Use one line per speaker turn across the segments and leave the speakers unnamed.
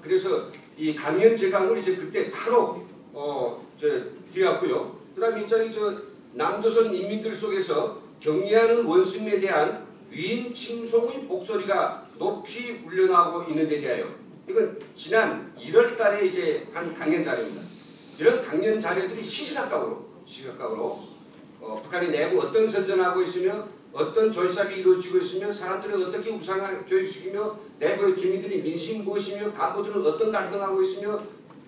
그래서 이 강연 제강을 이제 그때 바로 드렸고요. 그다음에 저희 남조선 인민들 속에서 경의하는 원수님에 대한 위인 칭송의 목소리가 높이 울려나오고 있는 데 대하여 이건 지난 1월 달에 이제 한 강연 자료입니다. 이런 강연 자료들이 시시각각으로 북한이 내부 어떤 선전하고 있으며 어떤 조직사업이 이루어지고 있으며 사람들을 어떻게 우상화 교육시키며 내부의 주민들이 민심이 무엇이며 간부들은 어떤 갈등하고 있으며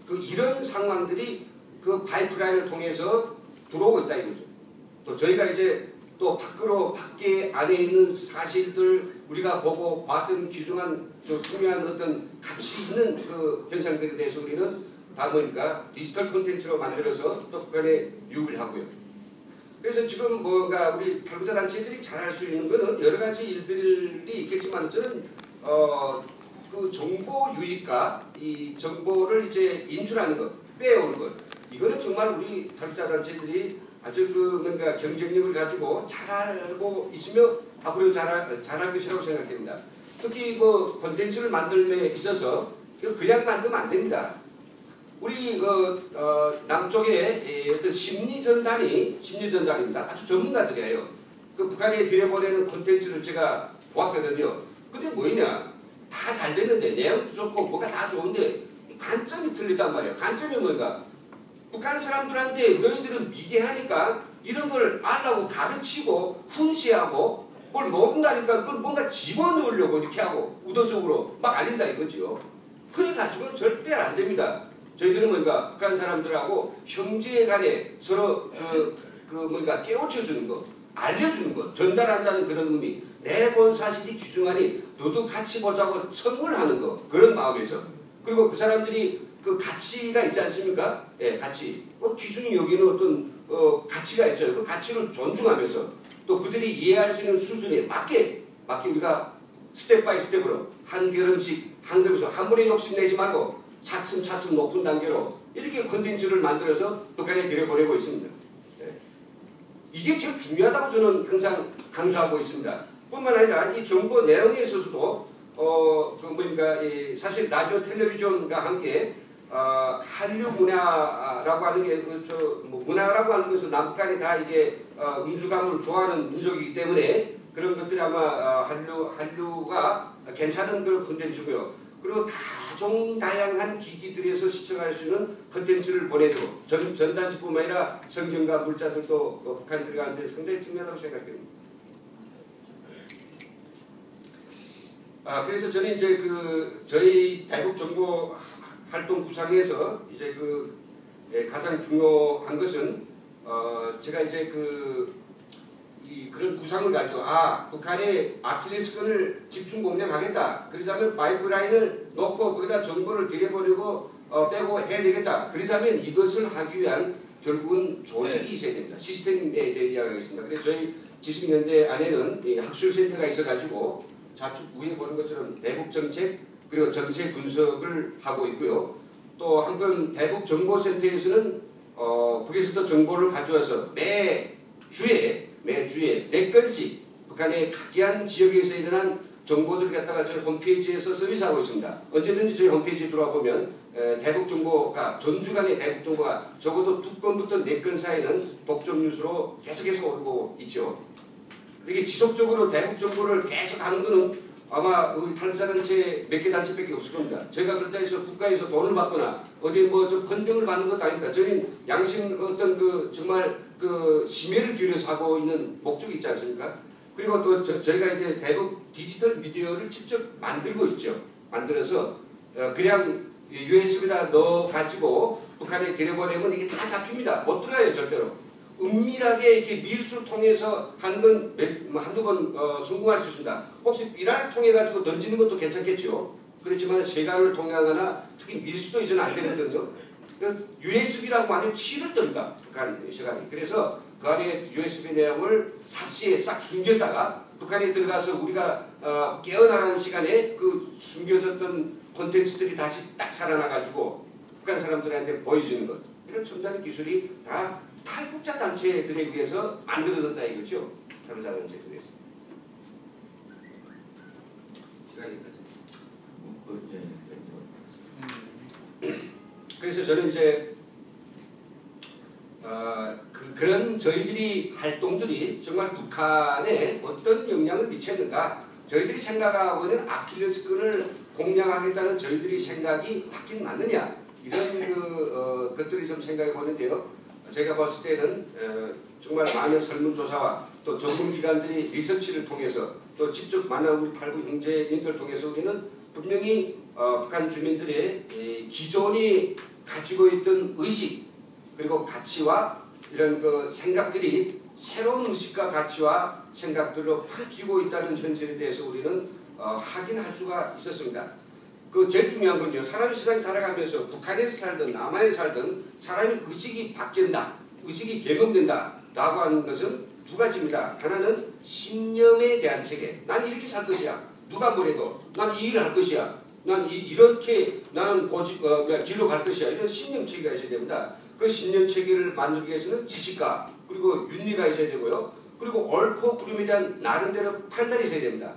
이런 상황들이 그 파이프라인을 통해서 들어오고 있다 이거죠. 또 저희가 이제 또 밖에 안에 있는 사실들 우리가 보고 봤던 귀중한 중요한 어떤 가치 있는 그 현상들에 대해서 우리는 다 보니까 디지털 콘텐츠로 만들어서 또 북한에 유입을 하고요. 그래서 지금 뭔가 우리 탈북자 단체들이 잘할 수 있는 것은 여러 가지 일들이 있겠지만 저는 그 정보 유입과 이 정보를 이제 인출하는 것, 빼오는 것 이거는 정말 우리 탈북자 단체들이 아주 뭔가 경쟁력을 가지고 잘하고 있으며 앞으로 잘할 것이라고 생각됩니다. 특히 콘텐츠를 만들에 있어서 그냥 만들면 안 됩니다. 우리 남쪽에 어떤 심리전단입니다. 아주 전문가들이에요. 그 북한에 들여보내는 콘텐츠를 제가 보았거든요. 근데 뭐냐? 다 잘 됐는데 내용도 좋고 뭐가 다 좋은데 관점이 틀리단 말이에요. 관점이 뭔가? 북한 사람들한테 너희들은 미개하니까 이런 걸 알라고 가르치고 훈시하고 뭘 먹는다니까 그걸 뭔가 집어넣으려고 이렇게 하고 의도적으로 막 알린다 이거죠. 그래가지고는 절대 안 됩니다. 저희들은 뭔가 북한 사람들하고 형제간에 서로 뭔가 깨우쳐주는 거, 알려주는 거, 전달한다는 그런 의미. 내 본 사실이 귀중하니 너도 같이 보자고 청구를 하는 거 그런 마음에서 그리고 그 사람들이 그 가치가 있지 않습니까? 예, 가치. 기준이 여기는 어떤 가치가 있어요. 그 가치를 존중하면서 또 그들이 이해할 수 있는 수준에 맞게 우리가 스텝 바이 스텝으로 한 걸음씩 한 걸음씩 한 번에 욕심내지 말고 차츰차츰 높은 단계로 이렇게 콘텐츠를 만들어서 북한에 들여보내고 있습니다. 예. 이게 제일 중요하다고 저는 항상 강조하고 있습니다. 뿐만 아니라 이 정보 내용에 있어서도 사실 라디오 텔레비전과 함께 한류 문화라고 하는 게 문화라고 하는 것은 남북한이 다 이게 음주감을 좋아하는 민족이기 때문에 그런 것들이 아마 한류가 괜찮은 그런 콘텐츠고요. 그리고 다종다양한 기기들에서 시청할 수 있는 콘텐츠를 보내도록 전단지뿐만 아니라 성경과 물자들도 북한에 들어가는데 상당히 중요하다고 생각됩니다. 그래서 저는 이제 저희 대북 정보 활동 구상에서 이제 가장 중요한 것은 제가 이제 그런 구상을 가지고 북한의 아킬레스건을 집중 공략하겠다. 그러자면 파이프라인을 놓고 거기다 정보를 들여보내고 빼고 해야 되겠다. 그러자면 이것을 하기 위한 결국은 조직이 있어야 됩니다. 시스템에 대해 이야기하겠습니다. 그래서 저희 지식연대 안에는 학술센터가 있어가지고 좌측 위에 보는 것처럼 대북 정책 그리고 정책 분석을 하고 있고요. 또 한편 대북 정보센터에서는 북에서도 정보를 가져와서 매주에 4건씩 북한의 각기한 지역에서 일어난 정보들을 갖다가 저희 홈페이지에서 서비스하고 있습니다. 언제든지 저희 홈페이지에 들어와 보면 대북 정보가 전주간의 대북 정보가 적어도 2건부터 4건 사이는 독점 뉴스로 계속해서 오르고 있죠. 이렇게 지속적으로 대북 정보를 계속 하는 것은 아마 우리 탈북자 단체 몇 개 단체밖에 없을 겁니다. 저희가 그렇다 해서 국가에서 돈을 받거나 어디 좀 건등을 받는 것도 아닙니다. 저희는 양심 어떤 정말 심혈을 기울여서 하고 있는 목적이 있지 않습니까? 그리고 또 저희가 이제 대북 디지털 미디어를 직접 만들고 있죠. 만들어서 그냥 USB에다 넣어가지고 북한에 들여보내면 이게 다 잡힙니다. 못 들어가요 절대로. 은밀하게 이렇게 밀수를 통해서 하는 건 한두 번 성공할 수 있습니다. 혹시 비라를 통해 가지고 던지는 것도 괜찮겠죠. 그렇지만 세간을 통하거나 특히 밀수도 이제는 안 되거든요. USB라고 하면 치를 뜬다. 북한 세간이. 그래서 그 안에 USB 내용을 삽시에 싹 숨겼다가 북한에 들어가서 우리가 깨어나라는 시간에 그 숨겨졌던 콘텐츠들이 다시 딱 살아나가지고 북한 사람들한테 보여주는 것. 이런 첨단 기술이 다 탈북자 단체들에 의해서 만들어졌다 이거죠. 탈북자 단체들에 의해서. 시간이 끝. 그래서 저는 이제 그런 저희들이 활동들이 정말 북한에 어떤 영향을 미쳤는가, 저희들이 생각하고 있는 아킬레스건을 공략하겠다는 저희들이 생각이 맞긴 맞느냐, 이런 것들이 좀 생각해 보는데요. 제가 봤을 때는 정말 많은 설문조사와 또 전문기관들이 리서치를 통해서 또 직접 만난 우리 탈북 형제님들 통해서 우리는 분명히 북한 주민들의 기존이 가지고 있던 의식 그리고 가치와 이런 그 생각들이 새로운 의식과 가치와 생각들로 바뀌고 있다는 현실에 대해서 우리는 확인할 수가 있었습니다. 그 제일 중요한 건요, 사람이 세상에 살아가면서 북한에서 살든 남한에서 살든 사람의 의식이 바뀐다, 의식이 개명된다 라고 하는 것은 두 가지입니다. 하나는 신념에 대한 체계, 난 이렇게 살 것이야, 누가 뭐래도 난 이 일을 할 것이야, 난 이렇게 나는 길로 갈 것이야, 이런 신념 체계가 있어야 됩니다. 그 신념 체계를 만들기 위해서는 지식과 그리고 윤리가 있어야 되고요. 그리고 옳고 그름에 대한 나름대로 판단이 있어야 됩니다.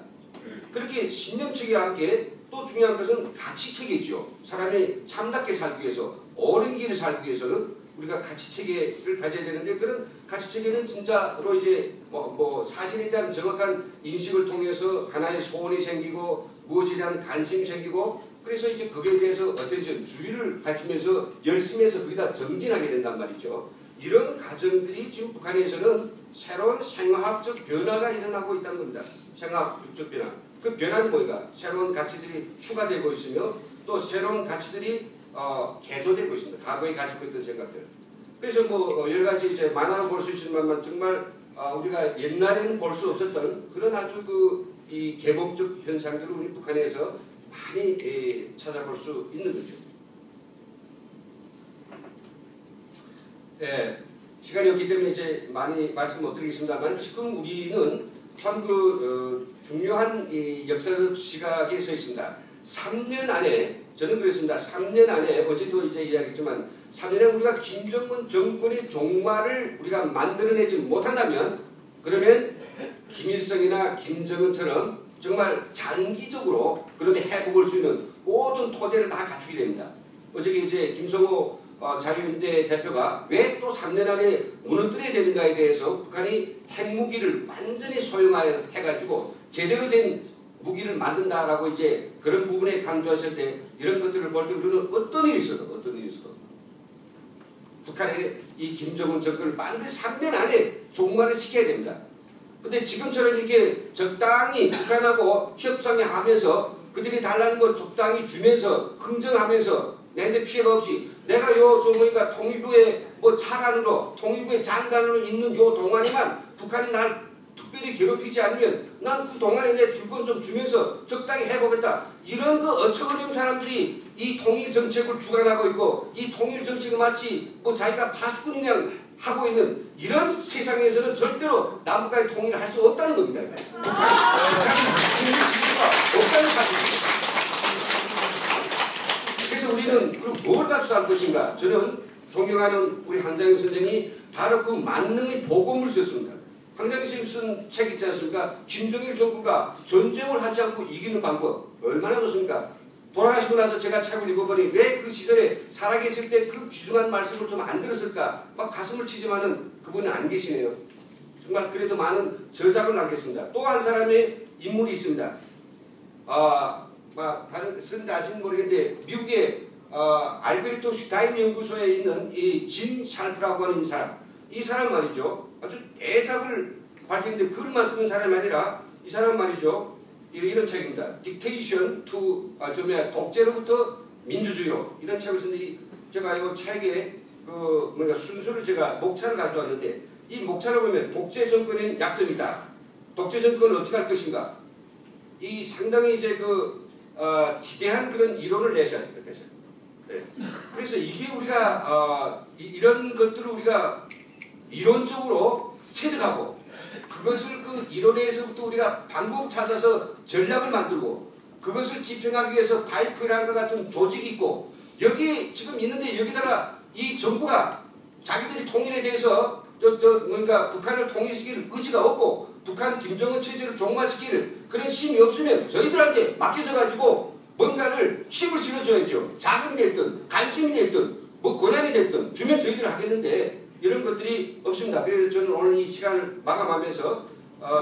그렇게 신념 체계와 함께 또 중요한 것은 가치 체계죠. 사람이 참답게 살기 위해서, 옳은 길을 살기 위해서는 우리가 가치 체계를 가져야 되는데, 그런 가치 체계는 진짜로 이제 뭐 사실에 대한 정확한 인식을 통해서 하나의 소원이 생기고 무엇에 대한 관심이 생기고, 그래서 이제 거기에 대해서 어떤 주의를 가지면서 열심히 해서 거기다 정진하게 된단 말이죠. 이런 과정들이 지금 북한에서는 새로운 생화학적 변화가 일어나고 있다는 겁니다. 생화학적 변화. 그 변화는 뭐가? 새로운 가치들이 추가되고 있으며 또 새로운 가치들이 개조되고 있습니다. 과거에 가지고 있던 생각들. 그래서 뭐 여러 가지 이제 만화로 볼 수 있지만 정말 우리가 옛날에는 볼 수 없었던 그런 아주 이 개봉적 현상들을 우리 북한에서 많이 찾아볼 수 있는 거죠. 네, 시간이 없기 때문에 이제 많이 말씀 못 드리겠습니다만, 지금 우리는 참 중요한 이 역사적 시각에 서 있습니다. 3년 안에, 저는 그랬습니다. 3년 안에, 어제도 이제 이야기했지만 3년에 우리가 김정은 정권의 종말을 우리가 만들어내지 못한다면, 그러면 김일성이나 김정은처럼 정말 장기적으로 그러면 회복할 수 있는 모든 토대를 다 갖추게 됩니다. 어저께 이제 김성호 자유인대 대표가 왜 또 3년 안에 무너뜨려야 되는가에 대해서 북한이 핵무기를 완전히 소형화해가지고 제대로 된 무기를 만든다라고 이제 그런 부분에 강조했을 때, 이런 것들을 볼 때 우리는 어떤 일이 있어도 북한의 이 김정은 정권을 반드시 3년 안에 종말을 시켜야 됩니다. 근데 지금처럼 이렇게 적당히 북한하고 협상을 하면서 그들이 달라는 거 적당히 주면서 흥정하면서 내한테 피해가 없이, 내가 뭐니까 통일부의 차관으로, 통일부의 장관으로 있는 요 동안에만 북한이 날 특별히 괴롭히지 않으면 난 그 동안에 내 줄 건 좀 주면서 적당히 해보겠다. 이런 어처구니없는 사람들이 이 통일 정책을 주관하고 있고, 이 통일 정책을 마치 자기가 파수꾼 그냥 하고 있는 이런 세상에서는 절대로 남북간의 통일을 할 수 없다는 겁니다. 없다는 사실입니다. 그래서 우리는 그럼 뭘 가지고 할 것인가? 저는 존경하는 우리 황장영 선생이 바로 그 만능의 복음을 썼습니다. 황장영 선생님 쓴 책 있지 않습니까? 김정일 정부가 전쟁을 하지 않고 이기는 방법, 얼마나 좋습니까? 돌아가시고 나서 제가 책을 읽어보니 왜 그 시절에 살아계실 때 그 귀중한 말씀을 좀 안 들었을까? 막 가슴을 치지만은 그분은 안 계시네요. 정말 그래도 많은 저작을 남겼습니다. 또 한 사람의 인물이 있습니다. 다른 쓰는데 아시는 모르겠는데, 미국의 알베르토 슈타인 연구소에 있는 이 진 샬프라고 하는 이 사람 말이죠. 아주 대작을 밝히는데 글만 쓰는 사람이 아니라 이 사람 말이죠. 이런 책입니다. Dictation to 독재로부터 민주주의로, 이런 책을 쓰는데, 제가 이 책에 순서를 제가 목차를 가져왔는데, 이 목차를 보면 독재 정권의 약점이다. 독재 정권은 어떻게 할 것인가. 이 상당히 이제 지대한 그런 이론을 내셔야 되겠죠. 네. 그래서 이게 우리가 이런 것들을 우리가 이론적으로 체득하고, 그것을 그 이론에서부터 우리가 방법 찾아서 전략을 만들고, 그것을 집행하기 위해서 파이프라는 것 같은 조직이 있고, 여기 지금 있는데 여기다가 이 정부가 자기들이 통일에 대해서 뭔가 북한을 통일시킬 의지가 없고, 북한 김정은 체제를 종말시킬 그런 힘이 없으면 저희들한테 맡겨져 가지고 뭔가를 칩을 실어줘야죠. 자금이 됐든 관심이 됐든 뭐 권한이 됐든 주면 저희들이 하겠는데 이런 것들이 없습니다. 그래서 저는 오늘 이 시간을 마감하면서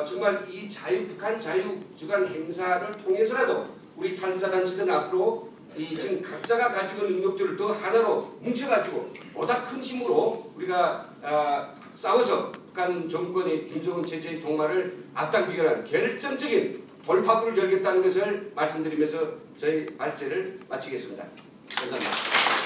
정말 이 북한 자유주간 행사를 통해서라도 우리 탈북자 단체들은 앞으로 이 지금 각자가 가지고 있는 능력들을 더 하나로 뭉쳐가지고 보다 큰 힘으로 우리가 싸워서 북한 정권의 김정은 체제의 종말을 앞당기기 위한 결정적인 돌파구를 열겠다는 것을 말씀드리면서 저희 발제를 마치겠습니다. 감사합니다.